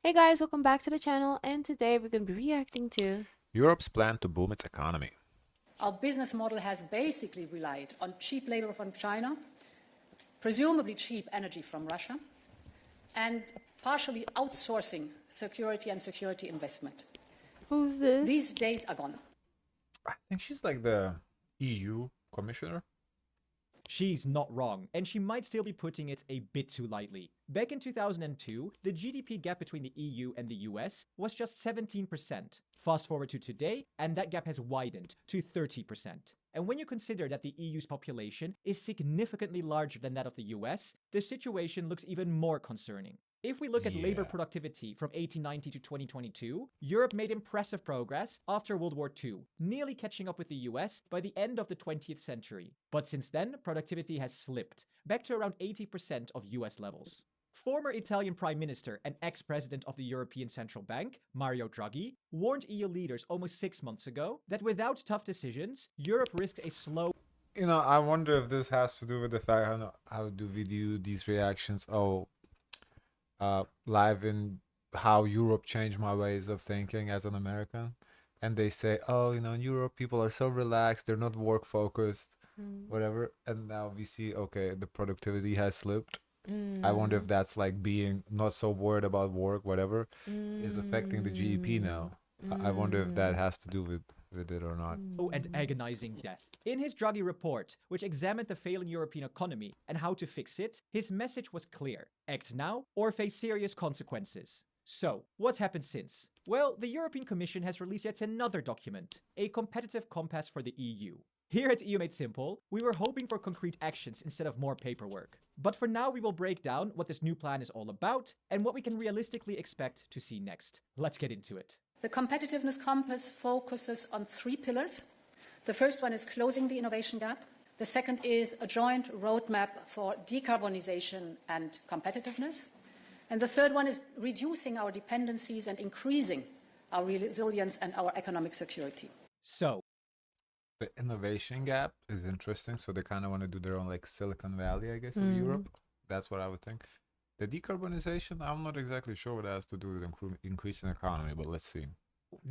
Hey guys, welcome back to the channel, and today we're going to be reacting to Europe's plan to boom its economy. Our business model has basically relied on cheap labor from China, presumably cheap energy from Russia, and partially outsourcing security and security investment. who's this? These days are gone. I think she's like the EU commissioner. She's not wrong, and she might still be putting it a bit too lightly. Back in 2002, the GDP gap between the EU and the US was just 17%. Fast forward to today, and that gap has widened to 30%. And when you consider that the EU's population is significantly larger than that of the US, the situation looks even more concerning. If we look at labor Yeah. productivity from 1890 to 2022, Europe made impressive progress after World War II, nearly catching up with the US by the end of the 20th century. But since then, productivity has slipped, back to around 80% of US levels. Former Italian Prime Minister and ex-president of the European Central Bank, Mario Draghi, warned EU leaders almost 6 months ago that without tough decisions, Europe risked a slow I wonder if this has to do with the fact how do we do these reactions? Live in how Europe changed my ways of thinking as an American. And they say, in Europe, people are so relaxed, they're not work focused, whatever. And now we see, okay, the productivity has slipped. I wonder if that's like being not so worried about work, whatever, is affecting the GDP now. I wonder if that has to do with it or not. and agonizing death. In his Draghi report, which examined the failing European economy and how to fix it, his message was clear: act now or face serious consequences. So, what's happened since? Well, the European Commission has released yet another document, a competitive compass for the EU. Here at EU Made Simple, we were hoping for concrete actions instead of more paperwork. But for now, we will break down what this new plan is all about and what we can realistically expect to see next. Let's get into it. The Competitiveness Compass focuses on 3 pillars. The first one is closing the innovation gap. The second is a joint roadmap for decarbonization and competitiveness. And the third one is reducing our dependencies and increasing our resilience and our economic security. So, The innovation gap is interesting. So they kind of want to do their own like Silicon Valley, I guess, of Europe. That's what I would think. The decarbonization, I'm not exactly sure what it has to do with increasing economy, but let's see.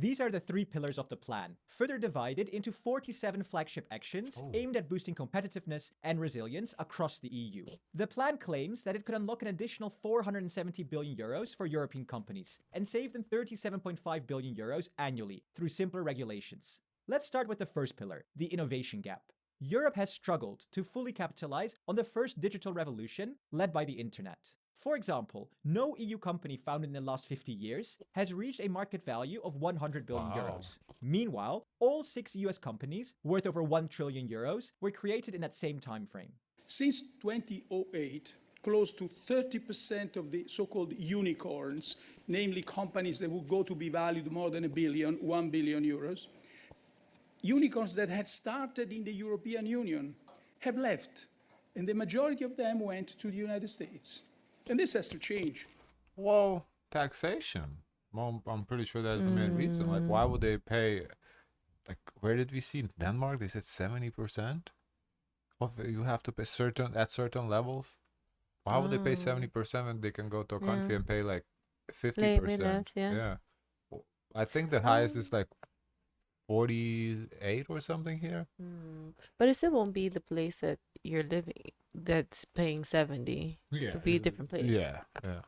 these are the 3 pillars of the plan, further divided into 47 flagship actions aimed at boosting competitiveness and resilience across the EU. The plan claims that it could unlock an additional 470 billion euros for European companies and save them 37.5 billion euros annually through simpler regulations. Let's start with the first pillar, the innovation gap. Europe has struggled to fully capitalize on the first digital revolution led by the internet. For example, no EU company founded in the last 50 years has reached a market value of 100 billion euros. Meanwhile, all 6 US companies worth over 1 trillion euros were created in that same time frame. Since 2008, close to 30% of the so-called unicorns, namely companies that would go to be valued more than 1 billion euros, unicorns that had started in the European Union have left, and the majority of them went to the United States. And this has to change. Well, taxation. Well, I'm pretty sure that's the main reason. Like, why would they pay? Like, where did we see in Denmark? They said 70% of you have to pay at certain levels. Why would they pay 70% when they can go to a country and pay like 50%? less, yeah. Yeah. I think the highest is like 48 or something here. But it still won't be the place that you're living that's paying 70. Yeah. It'll be a different place. Yeah. Yeah.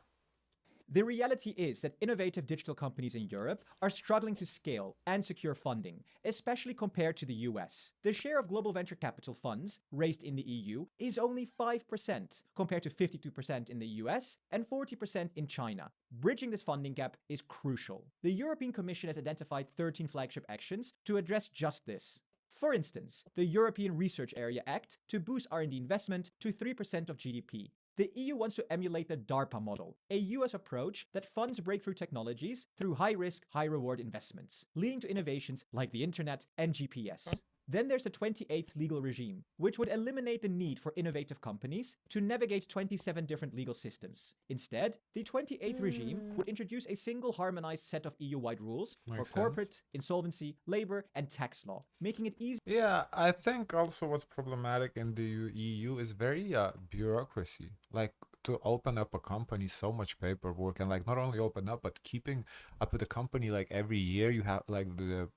The reality is that innovative digital companies in Europe are struggling to scale and secure funding, especially compared to the US. The share of global venture capital funds raised in the EU is only 5%, compared to 52% in the US and 40% in China. Bridging this funding gap is crucial. The European Commission has identified 13 flagship actions to address just this. For instance, the European Research Area Act to boost R&D investment to 3% of GDP. The EU wants to emulate the DARPA model, a US approach that funds breakthrough technologies through high-risk, high-reward investments, leading to innovations like the internet and GPS. Then there's the 28th legal regime, which would eliminate the need for innovative companies to navigate 27 different legal systems. Instead, the 28th regime would introduce a single harmonized set of EU-wide rules for Makes sense. corporate, insolvency, labor, and tax law, making it easy. Yeah, I think also what's problematic in the EU is very bureaucracy. Like to open up a company, so much paperwork, and like not only open up, but keeping up with the company. Like every year, you have like the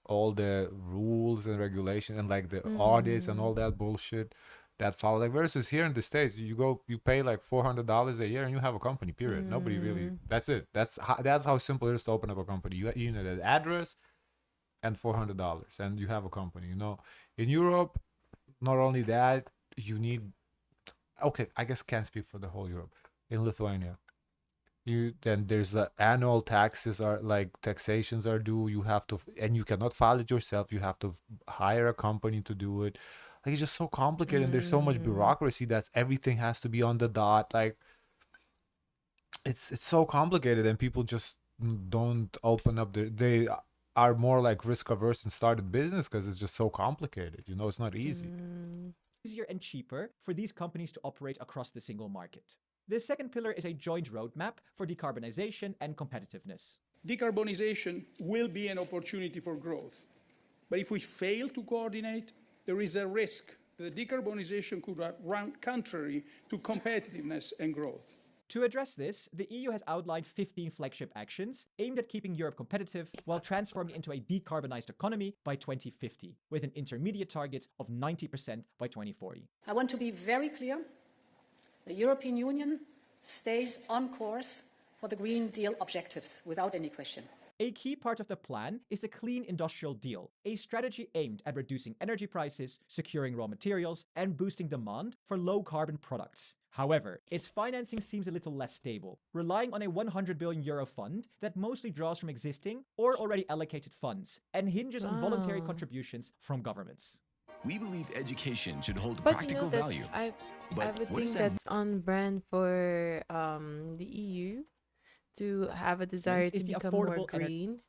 all the rules and regulations and like the audits and all that bullshit that follow. Like versus here in the States, you pay like $400 a year and you have a company. Period. Nobody really. That's it. That's how simple it is to open up a company. You need an address and $400 and you have a company. In Europe, not only that, you need. Okay, I guess can't speak for the whole Europe. In Lithuania, then there's the annual taxes are like taxations are due. You have to, and you cannot file it yourself. You have to hire a company to do it. Like it's just so complicated, and there's so much bureaucracy that everything has to be on the dot. Like it's so complicated, and people just don't open up. They are more like risk averse and started business because it's just so complicated. It's not easy. Easier and cheaper for these companies to operate across the single market. The second pillar is a joint roadmap for decarbonization and competitiveness. Decarbonization will be an opportunity for growth. But if we fail to coordinate, there is a risk that decarbonization could run contrary to competitiveness and growth. To address this, the EU has outlined 15 flagship actions aimed at keeping Europe competitive while transforming into a decarbonized economy by 2050, with an intermediate target of 90% by 2040. I want to be very clear. The European Union stays on course for the Green Deal objectives, without any question. A key part of the plan is the Clean Industrial Deal, a strategy aimed at reducing energy prices, securing raw materials, and boosting demand for low-carbon products. However, its financing seems a little less stable, relying on a €100 billion fund that mostly draws from existing or already allocated funds and hinges on voluntary contributions from governments. We believe education should hold But practical that's, value. I But would what think does that that's on brand for the EU to have a desire to Is the become more affordable green,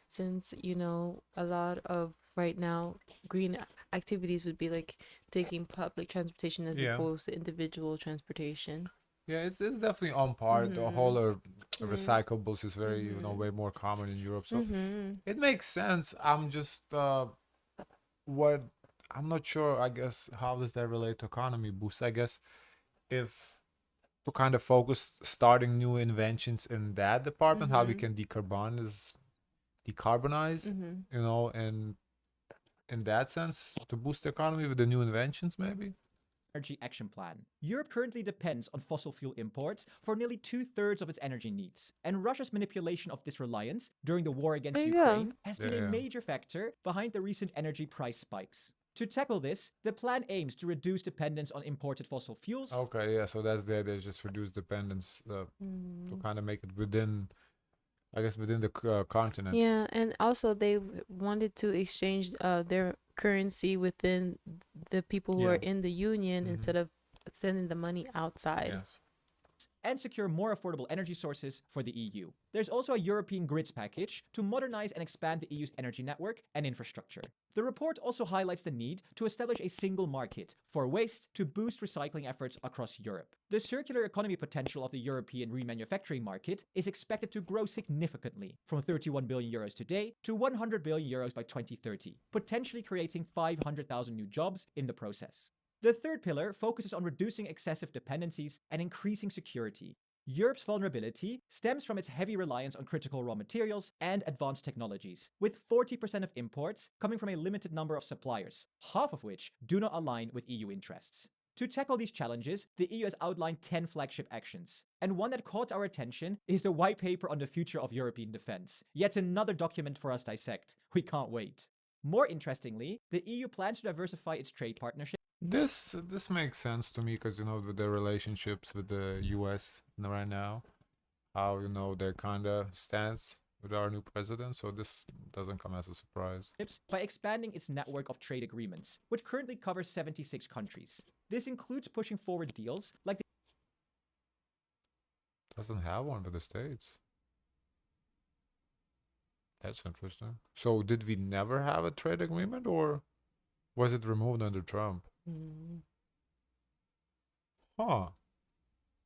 since a lot of right now green activities would be like taking public transportation as Yeah. opposed to individual transportation. Yeah, it's definitely on par. The whole recyclables is very way more common in Europe, so it makes sense. I'm just what I'm not sure. I guess how does that relate to economy boost? I guess if to kind of focus starting new inventions in that department, how we can decarbonize, and in that sense to boost the economy with the new inventions, maybe. Energy Action Plan. Europe currently depends on fossil fuel imports for nearly 2/3 of its energy needs, and Russia's manipulation of this reliance during the war against There you go. Ukraine has been a major factor behind the recent energy price spikes. To tackle this, the plan aims to reduce dependence on imported fossil fuels. Okay, yeah. So that's the idea, just reduce dependence to kind of make it within, I guess, within the continent. Yeah, and also they wanted to exchange their currency within the people who are in the union instead of sending the money outside. Yes. And secure more affordable energy sources for the EU. There's also a European grids package to modernize and expand the EU's energy network and infrastructure. The report also highlights the need to establish a single market for waste to boost recycling efforts across Europe. The circular economy potential of the European remanufacturing market is expected to grow significantly from €31 billion today to €100 billion by 2030, potentially creating 500,000 new jobs in the process. The third pillar focuses on reducing excessive dependencies and increasing security. Europe's vulnerability stems from its heavy reliance on critical raw materials and advanced technologies, with 40% of imports coming from a limited number of suppliers, half of which do not align with EU interests. To tackle these challenges, the EU has outlined 10 flagship actions, and one that caught our attention is the white paper on the future of European defense. Yet another document for us to dissect. We can't wait. More interestingly, the EU plans to diversify its trade partnerships. This makes sense to me because with the relationships with the U.S. right now, how their kind of stance with our new president. So this doesn't come as a surprise. By expanding its network of trade agreements, which currently covers 76 countries. This includes pushing forward deals like the Doesn't have one for the States. That's interesting. So did we never have a trade agreement, or was it removed under Trump? Huh.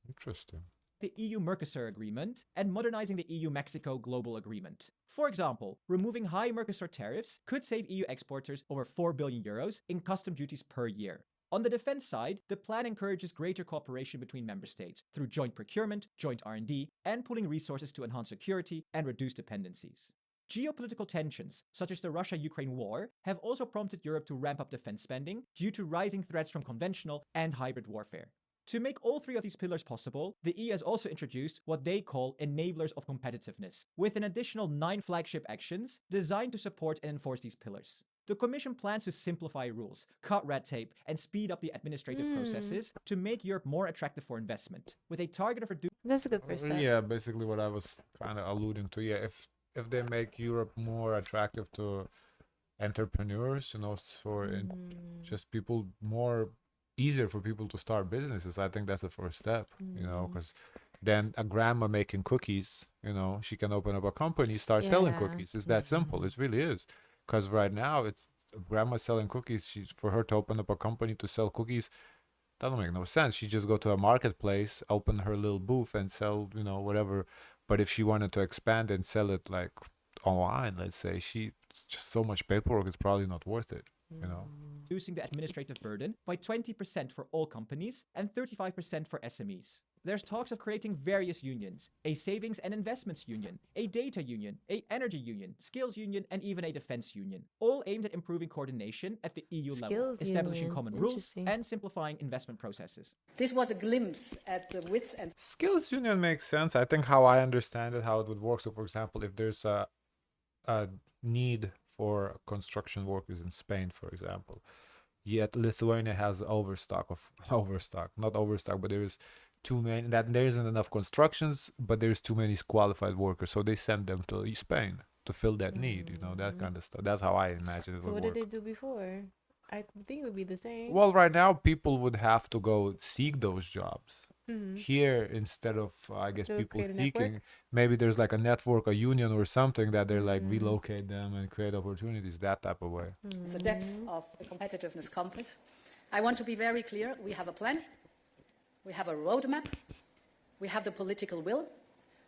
Interesting. the EU-Mercosur Agreement and modernizing the EU-Mexico Global Agreement. For example, removing high Mercosur tariffs could save EU exporters over €4 billion in custom duties per year. On the defense side, the plan encourages greater cooperation between member states through joint procurement, joint R&D, and pooling resources to enhance security and reduce dependencies. Geopolitical tensions, such as the Russia-Ukraine war, have also prompted Europe to ramp up defense spending due to rising threats from conventional and hybrid warfare. To make all three of these pillars possible, the EU has also introduced what they call enablers of competitiveness, with an additional 9 flagship actions designed to support and enforce these pillars. The Commission plans to simplify rules, cut red tape, and speed up the administrative processes to make Europe more attractive for investment, with a target of reducing... That's a good first step. Yeah, basically what I was kind of alluding to. Yeah, if they make Europe more attractive to entrepreneurs, for just people, more easier for people to start businesses, I think that's the first step, because then a grandma making cookies, she can open up a company, start selling cookies. It's that simple. It really is. Because right now, it's grandma selling cookies. For her to open up a company to sell cookies, that don't make no sense. She just go to a marketplace, open her little booth, and sell, whatever. But if she wanted to expand and sell it like online, let's say, it's just so much paperwork. It's probably not worth it. Reducing the administrative burden by 20% for all companies and 35% for SMEs. There's talks of creating various unions, a savings and investments union, a data union, a energy union, skills union, and even a defense union, all aimed at improving coordination at the EU level, establishing common rules, and simplifying investment processes. This was a glimpse at the width and... Skills union makes sense. I think how I understand it, how it would work. So, for example, if there's a need for construction workers in Spain, for example, yet Lithuania has not overstock, but there is too many, that there isn't enough constructions, but there's too many qualified workers, so they send them to Spain to fill that need, that kind of stuff. That's how I imagine it would work. So what did they do before? I think it would be the same. Well, right now people would have to go seek those jobs. Here, instead of I guess people seeking, maybe there's like a network, a union or something that they're like relocate them and create opportunities that type of way. The depth of the Competitiveness Compass. I want to be very clear. We have a plan. We have a roadmap. We have the political will.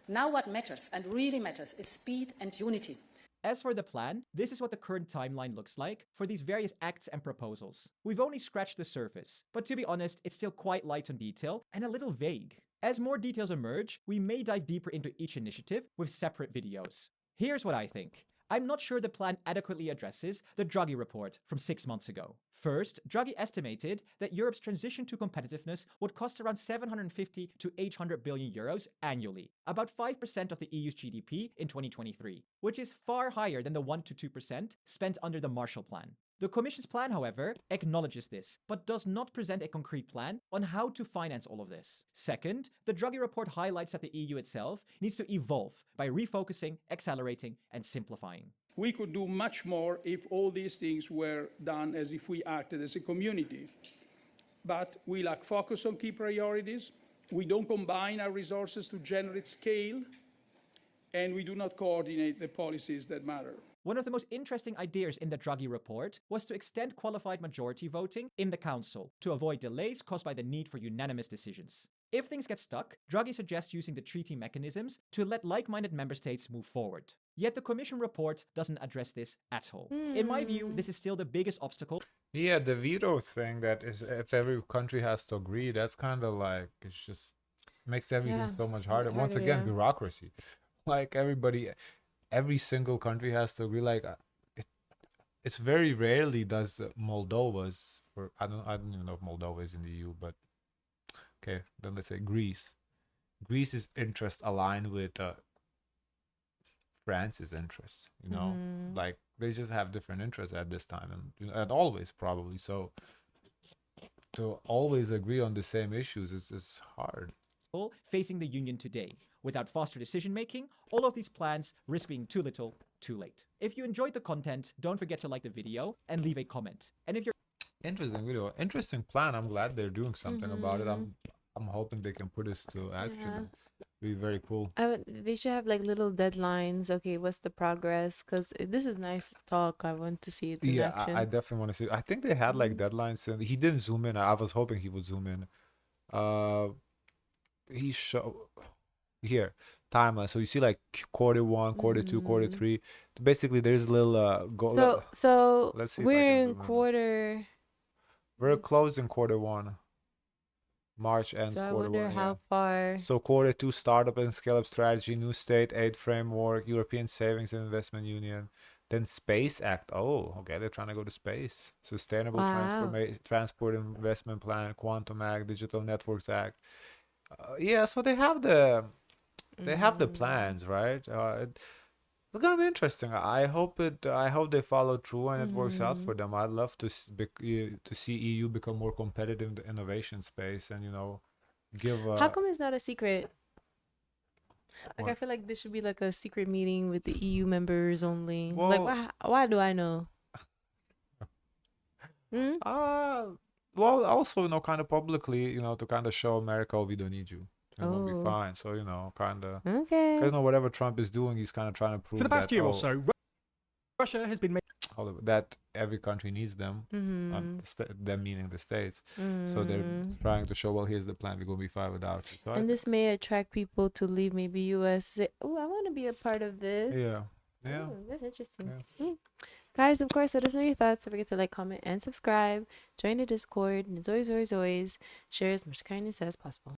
Now what matters, and really matters, is speed and unity. As for the plan, this is what the current timeline looks like for these various acts and proposals. We've only scratched the surface, but to be honest, it's still quite light on detail and a little vague. As more details emerge, we may dive deeper into each initiative with separate videos. Here's what I think. I'm not sure the plan adequately addresses the Draghi report from 6 months ago. First, Draghi estimated that Europe's transition to competitiveness would cost around 750 to 800 billion euros annually, about 5% of the EU's GDP in 2023, which is far higher than the 1 to 2% spent under the Marshall Plan. The Commission's plan, however, acknowledges this, but does not present a concrete plan on how to finance all of this. Second, the Draghi report highlights that the EU itself needs to evolve by refocusing, accelerating, and simplifying. We could do much more if all these things were done as if we acted as a community. But we lack focus on key priorities, we don't combine our resources to generate scale, and we do not coordinate the policies that matter. One of the most interesting ideas in the Draghi report was to extend qualified majority voting in the Council to avoid delays caused by the need for unanimous decisions. If things get stuck, Draghi suggests using the treaty mechanisms to let like-minded member states move forward. Yet the Commission report doesn't address this at all. In my view, this is still the biggest obstacle. Yeah, the veto thing, that is, if every country has to agree, that's kind of like, it's just makes everything so much harder. Once again, bureaucracy. Like every single country has to agree. Like it's very rarely does Moldova's, for I don't even know if Moldova is in the EU, but okay, then let's say Greece's interest aligned with France's interests, like they just have different interests at this time, and always probably. So to always agree on the same issues is hard. Facing the Union today. Without faster decision-making, all of these plans risk being too little, too late. If you enjoyed the content, don't forget to like the video and leave a comment. And if you're... Interesting video, interesting plan. I'm glad they're doing something about it. I'm hoping they can put this to action. Be very cool. They should have like little deadlines. Okay, what's the progress? Because this is nice talk. I want to see it in action. I definitely want to see. I think they had like deadlines, and he didn't zoom in. I was hoping he would zoom in. He showed here timeline. So you see like quarter one, quarter two, quarter three. Basically, there's a little goal. So let's see. We're in quarter. We're close in quarter 1. March ends So I quarter wonder 1, how yeah. far. So quarter 2, startup and scale up strategy, new state aid framework, European Savings and Investment Union, then Space Act. Oh, okay, they're trying to go to space. Sustainable Wow. Transport Investment Plan, Quantum Act, Digital Networks Act. Yeah, so they have the plans, right? It's gonna be interesting. I hope they follow through and it works out for them. I'd love to see EU become more competitive in the innovation space, and give How come it's not a secret? Like I what? feel like this should be like a secret meeting with the EU members only. Like Well, why do I know? Hmm? uh, well, also kind of publicly, to kind of show America, oh, we don't need you. It's gonna be Oh, fine. So kind of, because okay. whatever Trump is doing, he's kind of trying to For the prove past that, year or oh, so, Russia has been making that every country needs them, Mm-hmm. them meaning the states. So they're Mm. trying to show, well, here's the plan. We're gonna be fine without you. So I And think, this may attract people to leave maybe US. Say, oh, I want to be a part of this. yeah, yeah, Oh, that's interesting. yeah. Mm. Guys, of course, let us know your thoughts. Don't forget to like, comment, and subscribe. Join the Discord. And as always, always, always, share as much kindness as possible.